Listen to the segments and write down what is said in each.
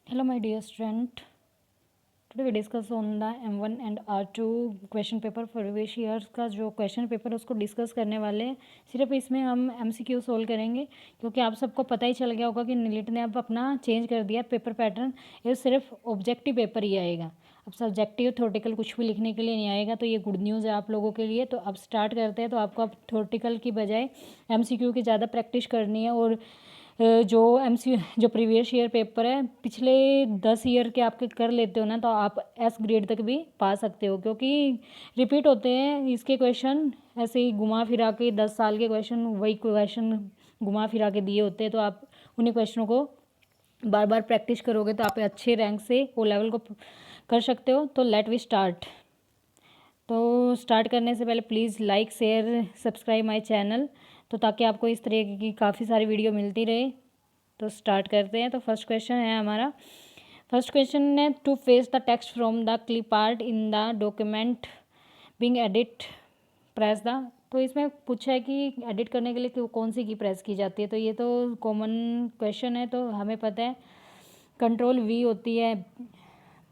Hello my dear student. Today we discuss on the M1 and R2 question paper for previous years का जो question paper है उसको discuss करने वाले हैं। सिर्फ इसमें हम MCQ सोल्व करेंगे क्योंकि आप सबको पता ही चल गया होगा कि नीट ने अब अपना चेंज कर दिया पेपर पैटर्न। ये सिर्फ ऑब्जेक्टिव पेपर ही आएगा, अब सब्जेक्टिव थ्योरेटिकल कुछ भी लिखने के लिए नहीं आएगा। तो ये गुड न्यूज़ है आप लोगों के लिए। तो अब स्टार्ट करते हैं। तो आपको अब थ्योरेटिकल की बजाय MCQ की ज़्यादा प्रैक्टिस करनी है। और जो प्रीवियस ईयर पेपर है पिछले 10 ईयर के आपके कर लेते हो ना, तो आप एस ग्रेड तक भी पा सकते हो क्योंकि रिपीट होते हैं इसके क्वेश्चन। ऐसे ही घुमा फिरा के 10 साल के क्वेश्चन वही क्वेश्चन घुमा फिरा के दिए होते हैं। तो आप उन्हीं क्वेश्चनों को बार बार प्रैक्टिस करोगे तो आप अच्छे रैंक से वो लेवल को कर सकते हो। तो लेट वी स्टार्ट। तो स्टार्ट करने से पहले please like share subscribe my channel, तो ताकि आपको इस तरह की काफ़ी सारी वीडियो मिलती रहे। तो स्टार्ट करते हैं। तो फर्स्ट क्वेश्चन है हमारा। फर्स्ट क्वेश्चन है to face the text from the clip art in the document being edit press the. तो इसमें पूछा है कि एडिट करने के लिए कौन सी की प्रेस की जाती है। तो ये तो कॉमन क्वेश्चन है, तो हमें पता है कंट्रोल वी होती है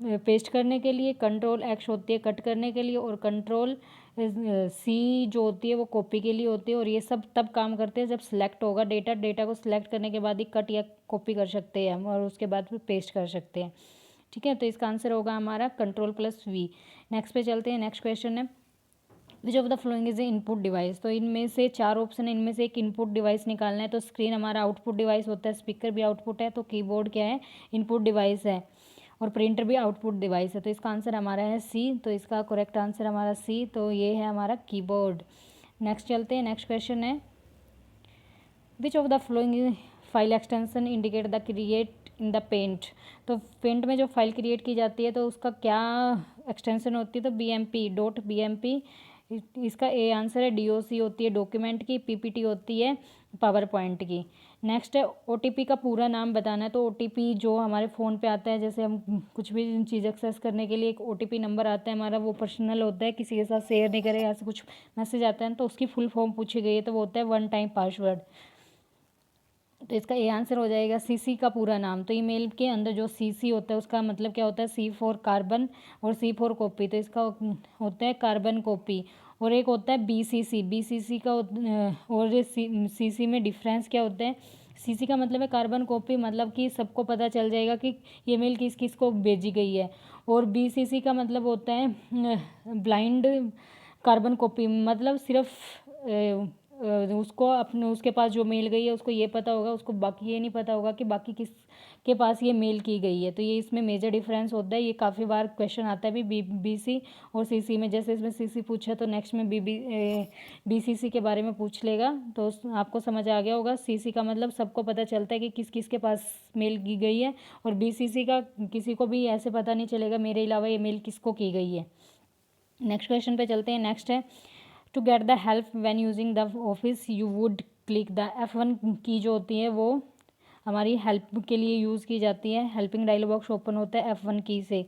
पेस्ट करने के लिए, कंट्रोल एक्स होती है कट करने के लिए, और कंट्रोल सी जो होती है वो कॉपी के लिए होती है। और ये सब तब काम करते हैं जब सिलेक्ट होगा डेटा को सिलेक्ट करने के बाद ही कट या कॉपी कर सकते हैं हम, और उसके बाद फिर पेस्ट कर सकते हैं। ठीक है, तो इसका आंसर होगा हमारा कंट्रोल प्लस वी। नेक्स्ट पे चलते हैं। नेक्स्ट क्वेश्चन है which of the following is a input device. तो इनमें से 4 ऑप्शन है, इनमें से एक इनपुट डिवाइस निकालना है। तो स्क्रीन हमारा आउटपुट डिवाइस होता है, स्पीकर भी आउटपुट है, तो कीबोर्ड क्या है इनपुट डिवाइस है, और प्रिंटर भी आउटपुट डिवाइस है। तो इसका आंसर हमारा है सी। तो इसका करेक्ट आंसर हमारा सी। तो ये है हमारा कीबोर्ड। नेक्स्ट चलते हैं। नेक्स्ट क्वेश्चन है which of the following file extension indicate the create in the paint. तो पेंट में जो फाइल क्रिएट की जाती है तो उसका क्या एक्सटेंशन होती है। तो BMP इसका ए आंसर है। DOC होती है डॉक्यूमेंट की, PPT होती है पावर पॉइंट की। नेक्स्ट है OTP का पूरा नाम बताना है। तो OTP जो हमारे फ़ोन पे आता है, जैसे हम कुछ भी चीज़ एक्सेस करने के लिए एक OTP नंबर आता है हमारा, वो पर्सनल होता है, किसी के साथ शेयर नहीं करें, ऐसे कुछ मैसेज आता है तो उसकी फुल फॉर्म पूछी गई है, तो वो होता है वन टाइम पासवर्ड। तो इसका ए आंसर हो जाएगा CC का पूरा नाम। तो ईमेल के अंदर जो CC होता है उसका मतलब क्या होता है, C फॉर कार्बन और C फॉर कॉपी। तो इसका होता है कार्बन कॉपी। और एक होता है BCC का और CC में डिफरेंस क्या होता है। CC का मतलब है कार्बन कॉपी, मतलब कि सबको पता चल जाएगा कि ये मेल किस किस को भेजी गई है। और BCC का मतलब होता है ब्लाइंड कार्बन कॉपी, मतलब सिर्फ उसको अपने उसके पास जो मेल गई है उसको ये पता होगा, उसको बाकी ये नहीं पता होगा कि बाकी किस के पास ये मेल की गई है। तो ये इसमें मेजर डिफरेंस होता है। ये काफ़ी बार क्वेश्चन आता है भी BC और CC में। जैसे इसमें CC पूछा तो नेक्स्ट में BCC के बारे में पूछ लेगा। तो आपको समझ आ गया होगा। CC का मतलब सबको पता चलता है कि किस किस के पास मेल की गई है, और BCC का किसी को भी ऐसे पता नहीं चलेगा मेरे अलावा ये मेल किसको की गई है। नेक्स्ट क्वेश्चन पे चलते हैं। नेक्स्ट है to get the help when using the office you would click the F1 key जो होती है वो हमारी हेल्प के लिए यूज़ की जाती है। हेल्पिंग डायलॉग बॉक्स ओपन होता है F1 की से।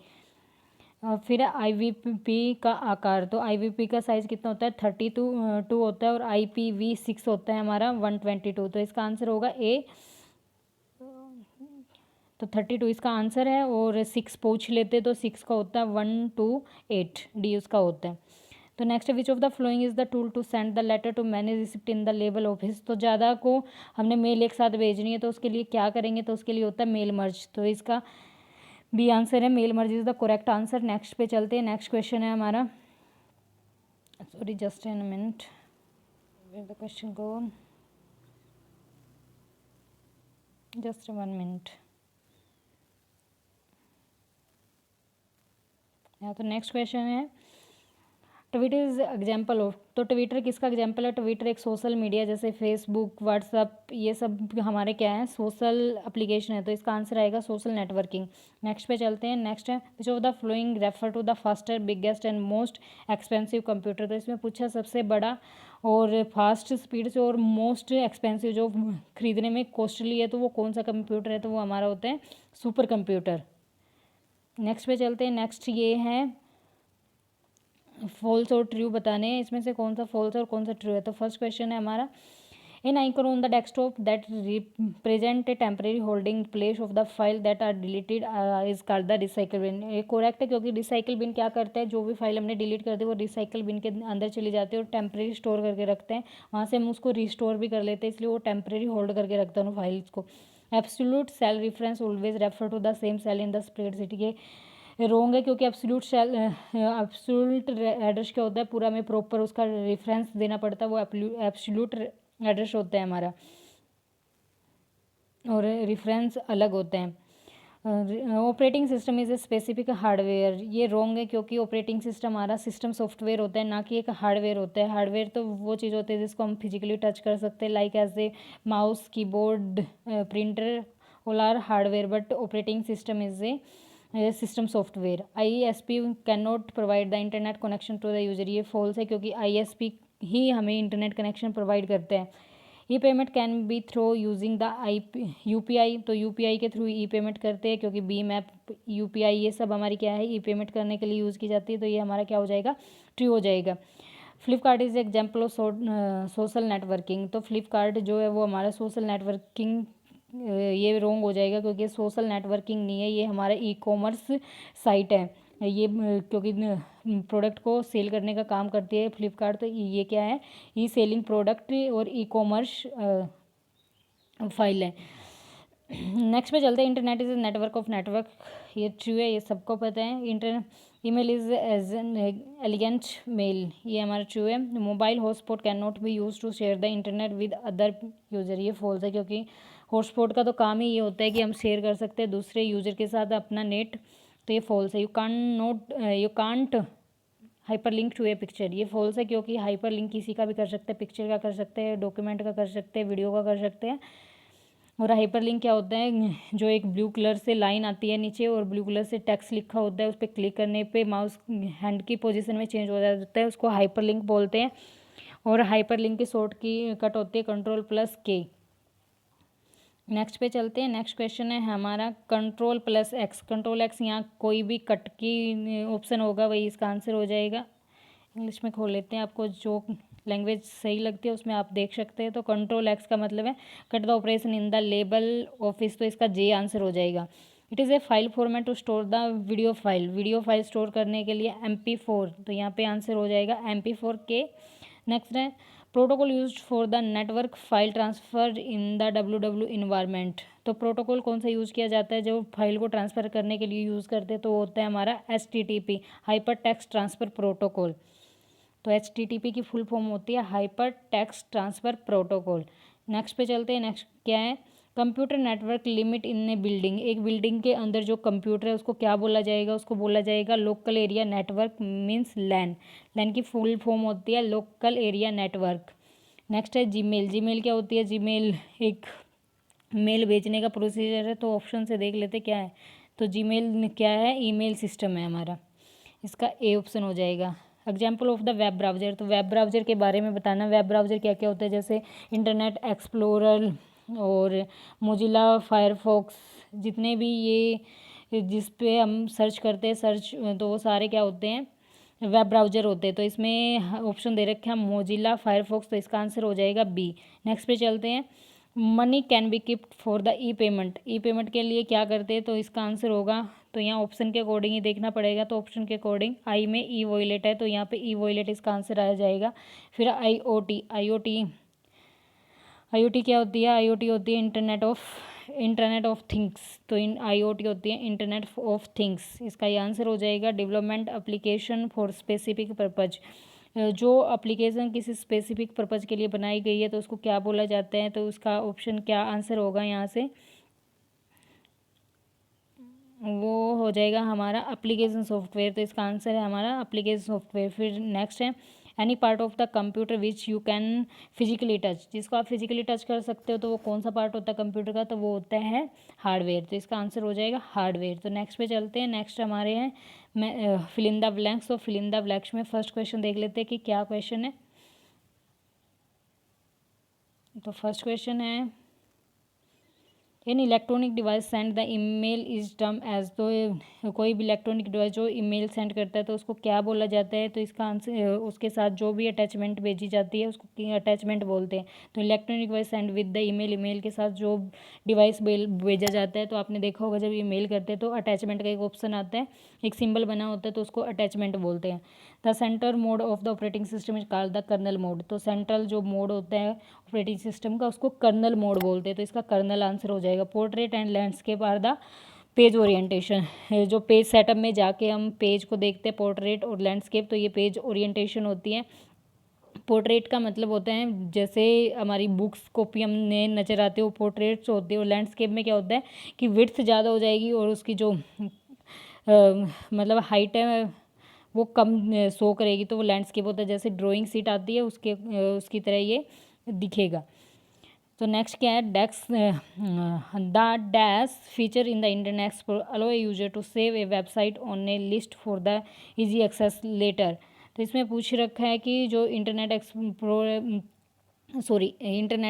फिर IVP का आकार। तो IVP का साइज़ कितना होता है 32 होता है, और IPv6 होता है हमारा 122। तो इसका आंसर होगा ए। तो 32 इसका आंसर है, और 6 पूछ लेते तो 6 का होता है 128, डी उसका होता है। तो next which of the following is the tool to send the letter to many recipient in the label office. तो ज़्यादा को हमने मेल एक साथ भेजनी है तो उसके लिए क्या करेंगे, तो उसके लिए होता है मेल मर्ज। तो इसका बी आंसर है, mail merge is the correct answer. Next पे चलते हैं। नेक्स्ट क्वेश्चन है हमारा, sorry just in minute, the question go, just 1 minute. तो नेक्स्ट क्वेश्चन है ट्विटर इज एग्जाम्पल ऑफ। तो ट्विटर किसका एग्जाम्पल है। ट्विटर एक सोशल मीडिया जैसे फेसबुक व्हाट्सअप ये सब हमारे क्या है सोशल एप्लीकेशन है। तो इसका आंसर आएगा सोशल नेटवर्किंग। नेक्स्ट पे चलते हैं। नेक्स्ट है which of the following refer to the faster biggest and most expensive computer. तो इसमें पूछा सबसे बड़ा और फास्ट स्पीड से और मोस्ट एक्सपेंसिव जो खरीदने में कॉस्टली है तो वो कौन सा कंप्यूटर है। तो वो हमारा होता है सुपर कंप्यूटर। नेक्स्ट पे चलते हैं। नेक्स्ट ये है फॉल्स और ट्रू बताने हैं, इसमें से कौन सा फॉल्स और कौन सा ट्रू है। तो फर्स्ट क्वेश्चन है हमारा An icon on the desktop that represent a temporary holding place of the file that are deleted is called the recycle bin. ये करेक्ट है क्योंकि रिसाइकल बिन क्या करता है, जो भी फाइल हमने डिलीट कर दी वो रिसाइकल बिन के अंदर चली जाती है और टेम्प्रेरी स्टोर करके रखते हैं, वहाँ से हम उसको रिस्टोर भी कर लेते हैं, इसलिए वो टेम्प्रेरी होल्ड करके रखता है उन फाइल्स को. Absolute cell reference always refer to the same cell in the spreadsheet. ये रॉन्ग है क्योंकि एब्सोल्यूट सेल एब्सोल्यूट एड्रेस क्या होता है, पूरा में प्रॉपर उसका रेफरेंस देना पड़ता है, वो एब्सोल्यूट एड्रेस होता है हमारा और रेफरेंस अलग होते हैं. Operating system is a specific hardware. ये रॉन्ग है क्योंकि ऑपरेटिंग सिस्टम हमारा सिस्टम सॉफ्टवेयर होता है, ना कि एक हार्डवेयर होता है. हार्डवेयर तो वो चीज़ होती है जिसको हम फिजिकली टच कर सकते हैं, like as a mouse, keyboard, printer, all are hardware. But operating system is a system software. ISP can not provide the internet connection to the user. ये फॉल्स है क्योंकि ISP ही हमें इंटरनेट कनेक्शन प्रोवाइड करते हैं. E payment can be through using the UPI. तो UPI के through e payment करते हैं क्योंकि BHIM ऐप, UPI ये सब हमारी क्या है, ई पेमेंट करने के लिए यूज़ की जाती है. तो ये हमारा क्या हो जाएगा, ट्रू हो जाएगा. Flipkart is example of social networking. तो फ्लिपकार्ट जो है वो हमारा सोशल नेटवर्किंग, ये रॉन्ग हो जाएगा क्योंकि सोशल नेटवर्किंग नहीं है, ये हमारा ई-कॉमर्स साइट है. ये क्योंकि प्रोडक्ट को सेल करने का काम करती है फ्लिपकार्ट, तो ये क्या है, ई सेलिंग प्रोडक्ट और ई-कॉमर्स फाइल है. नेक्स्ट पे चलते हैं. Internet is network of network. ये ट्रू है, ये सबको पता है. Email is as an elegant mail. ये हमारा ट्रू है. Mobile hotspot can not be use to share the internet with other user. ये फॉल्स है क्योंकि हॉटस्पॉट का तो काम ही ये होता है कि हम शेयर कर सकते हैं दूसरे यूजर के साथ अपना नेट. तो ये फॉल्स है. You can't hyper link to a picture. ये फॉल्स है क्योंकि हाइपर लिंक किसी का भी कर सकते हैं, पिक्चर का कर सकते हैं, डॉक्यूमेंट का कर सकते हैं, वीडियो का कर सकते हैं. और हाइपर लिंक क्या होता है, जो एक ब्लू कलर से लाइन आती है नीचे और ब्लू कलर से टेक्स्ट लिखा होता है, उस पर क्लिक करने पे माउस हैंड की पोजीशन में चेंज हो जाता है, उसको हाइपर लिंक बोलते हैं. और हाइपर लिंक की शॉर्ट की कट होती है Ctrl+K. नेक्स्ट पे चलते हैं. नेक्स्ट क्वेश्चन है हमारा Ctrl+X. Ctrl+X यहाँ कोई भी कट की ऑप्शन होगा वही इसका आंसर हो जाएगा. इंग्लिश में खोल लेते हैं, आपको जो लैंग्वेज सही लगती है उसमें आप देख सकते हैं. तो Ctrl+X का मतलब है cut the operation in the label office. तो इसका जे आंसर हो जाएगा. It is a file format to store the video file. Video file स्टोर करने के लिए MP4. तो यहाँ पे आंसर हो जाएगा MP4K. नेक्स्ट है protocol use for the network file transfer in the WW environment. तो प्रोटोकॉल कौन सा यूज़ किया जाता है जो फाइल को ट्रांसफ़र करने के लिए यूज़ करते हैं, तो वो होता है हमारा HTTP, hyper text transfer protocol. तो HTTP की फुल फॉर्म होती है hyper text transfer protocol. Next पे चलते हैं. नेक्स्ट क्या है, computer network limit in A building. एक बिल्डिंग के अंदर जो कंप्यूटर है उसको क्या बोला जाएगा, उसको बोला जाएगा लोकल एरिया नेटवर्क मीन्स लैन. लैन की फुल फॉर्म होती है लोकल एरिया नेटवर्क. नेक्स्ट है जीमेल. जीमेल क्या होती है, जीमेल एक मेल भेजने का प्रोसीजर है. तो ऑप्शन से देख लेते क्या है. तो जीमेल क्या है, ईमेल सिस्टम है हमारा, इसका ए ऑप्शन हो जाएगा. Example of the web browser. तो वेब ब्राउज़र के बारे में बताना. वेब ब्राउज़र क्या क्या होता है, जैसे इंटरनेट एक्सप्लोरर और मोजिला फायरफॉक्स, जितने भी ये जिस पे हम सर्च करते हैं सर्च, तो वो सारे क्या होते हैं, वेब ब्राउज़र होते हैं. तो इसमें ऑप्शन दे रखे हैं मोजिला फायरफॉक्स, तो इसका आंसर हो जाएगा बी. नेक्स्ट पे चलते हैं. Money can be kept for the E payment. E payment के लिए क्या करते हैं, तो इसका आंसर होगा, तो यहाँ ऑप्शन के अकॉर्डिंग ही देखना पड़ेगा. तो ऑप्शन के अकॉर्डिंग आई में ई वॉलेट है, तो यहाँ पे ई वॉलेट इसका आंसर आ जाएगा. फिर IoT. IoT क्या होती है, IoT होती है इंटरनेट ऑफ थिंग्स. तो IoT होती है इंटरनेट ऑफ थिंग्स, इसका ये आंसर हो जाएगा. Development application for specific purpose. जो एप्लीकेशन किसी स्पेसिफिक पर्पज़ के लिए बनाई गई है तो उसको क्या बोला जाता है, तो उसका ऑप्शन क्या आंसर होगा यहाँ से, वो हो जाएगा हमारा एप्लीकेशन सॉफ्टवेयर. तो इसका आंसर है हमारा एप्लीकेशन सॉफ्टवेयर. फिर नेक्स्ट है any part of the computer which you can physically touch. जिसको आप फिजिकली टच कर सकते हो तो वो कौन सा पार्ट होता है कंप्यूटर का, तो वो होता है हार्डवेयर. तो इसका आंसर हो जाएगा हार्डवेयर. तो नेक्स्ट पे चलते हैं. नेक्स्ट हमारे हैं मैं फिल इन द ब्लैंक्स. तो फिल इन द ब्लैंक्स में फर्स्ट क्वेश्चन देख लेते हैं कि क्या क्वेश्चन है. तो फर्स्ट क्वेश्चन है in electronic device send the email is term as, तो कोई भी इलेक्ट्रॉनिक डिवाइस जो ईमेल सेंड करता है तो उसको क्या बोला जाता है, तो इसका आंसर उसके साथ जो भी अटैचमेंट भेजी जाती है उसको अटैचमेंट बोलते हैं। तो electronic device send with the email, email के साथ जो डिवाइस भेजा जाता है, तो आपने देखा होगा जब ईमेल करते हैं तो अटैचमेंट का एक ऑप्शन आता है, एक सिंबल बना होता है, तो उसको अटैचमेंट बोलते हैं। The centre mode of the operating system is called the kernel mode, तो सेंट्रल जो मोड होता है ऑपरेटिंग सिस्टम का उसको कर्नल मोड बोलते हैं, तो इसका कर्नल आंसर हो जाएगा। Portrait and landscape are the page orientation, जो पेज सेटअप में जाके हम पेज को देखते हैं पोर्ट्रेट और लैंडस्केप, तो ये पेज ओरिएंटेशन होती है। पोर्ट्रेट का मतलब होता है जैसे हमारी बुक्स कॉपी हमने नज़र आती है वो पोर्ट्रेट्स होते हैं, और लैंडस्केप में क्या होता है कि विड्थ ज़्यादा हो जाएगी और उसकी जो मतलब हाइट है वो कम शो करेगी, तो वो लैंडस्केप होता है। जैसे ड्राइंग सीट आती है उसकी तरह ये दिखेगा। तो नेक्स्ट क्या है, desk the dash feature in the internet explorer allow a user to save a website on a list for the easy access later. तो इसमें पूछ रखा है कि जो इंटरनेट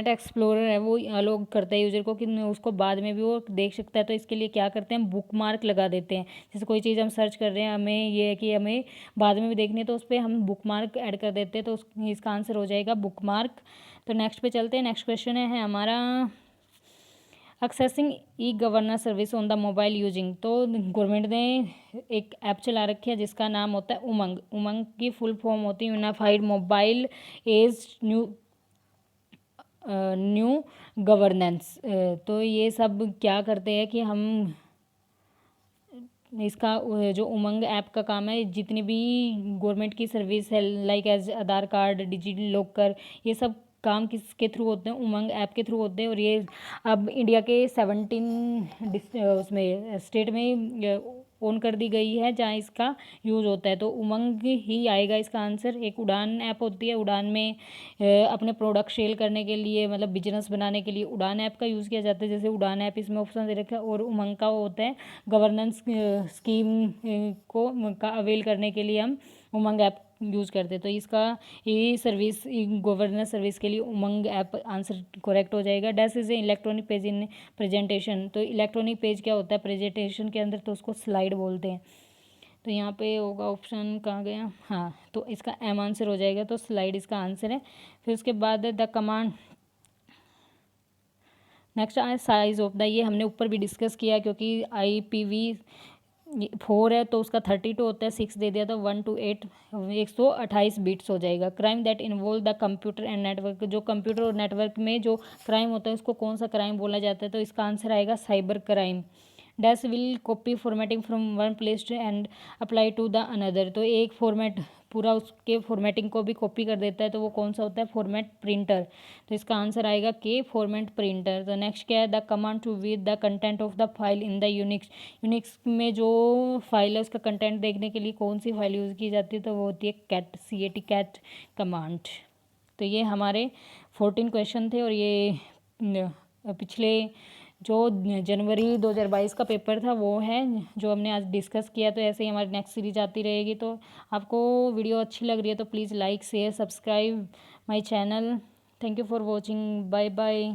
एक्सप्लोरर है वो अलो करता है यूज़र को कि उसको बाद में भी वो देख सकता है। तो इसके लिए क्या करते हैं, बुक मार्क लगा देते हैं। जैसे कोई चीज़ हम सर्च कर रहे हैं, हमें ये है कि हमें बाद में भी देखनी है, तो उस पर हम बुक मार्क ऐड कर देते हैं, तो इसका आंसर हो जाएगा बुक मार्क। तो नेक्स्ट पे चलते हैं। नेक्स्ट क्वेश्चन है हमारा accessing e governance service on the mobile using. तो गवर्नमेंट ने एक ऐप चला रखी है जिसका नाम होता है उमंग। उमंग की फुल फॉर्म होती है unified mobile age new governance. तो ये सब क्या करते हैं कि हम इसका जो उमंग ऐप का काम है, जितनी भी गवर्नमेंट की सर्विस है लाइक एज आधार कार्ड, डिजिटल लॉकर, ये सब काम किसके थ्रू होते हैं, उमंग ऐप के थ्रू होते हैं। और ये अब इंडिया के 17 उसमें स्टेट में ऑन कर दी गई है जहाँ इसका यूज़ होता है। तो उमंग ही आएगा इसका आंसर। एक उड़ान ऐप होती है, उड़ान में अपने प्रोडक्ट सेल करने के लिए, मतलब बिजनेस बनाने के लिए उड़ान ऐप का यूज़ किया जाता है। जैसे उड़ान ऐप इसमें ऑप्शन दे रखा है। और उमंग का होता है गवर्नेंस स्कीम को का अवेल करने के लिए हम उमंग ऐप यूज़ करते हैं। तो इसका ये सर्विस गवर्नेंस सर्विस के लिए उमंग ऐप आंसर करेक्ट हो जाएगा। Dash is a electronic page in presentation. तो इलेक्ट्रॉनिक पेज क्या होता है प्रेजेंटेशन के अंदर, तो उसको स्लाइड बोलते हैं। तो यहाँ पे होगा ऑप्शन कहाँ गया, हाँ, तो इसका एम आंसर हो जाएगा। तो स्लाइड इसका आंसर है। फिर उसके बाद द कमांड नेक्स्ट आए साइज ऑफ द, ये हमने ऊपर भी डिस्कस किया क्योंकि IPv4 है तो उसका 32 होता है, 6 दे दिया तो 1 to 8 128 बिट्स हो जाएगा। Crime that involve the computer and network, जो कंप्यूटर और नेटवर्क में जो क्राइम होता है उसको कौन सा क्राइम बोला जाता है, तो इसका आंसर आएगा cyber crime. Dash will copy formatting from one place and apply to the another. तो एक फॉर्मेट पूरा उसके फॉर्मेटिंग को भी कॉपी कर देता है, तो वो कौन सा होता है, फॉर्मेट प्रिंटर। तो इसका आंसर आएगा के, फॉर्मेट प्रिंटर। तो नेक्स्ट क्या है, the command to read the content of the file in the Unix. Unix में जो फाइल है उसका कंटेंट देखने के लिए कौन सी फाइल यूज़ की जाती है, तो वो होती है कैट, CAT कैट कमांड। तो ये हमारे 14 क्वेश्चन थे। और ये पिछले जो जनवरी 2022 का पेपर था वो है जो हमने आज डिस्कस किया। तो ऐसे ही हमारी नेक्स्ट सीरीज आती रहेगी। तो आपको वीडियो अच्छी लग रही है तो please like share subscribe my channel. Thank you for watching, bye bye.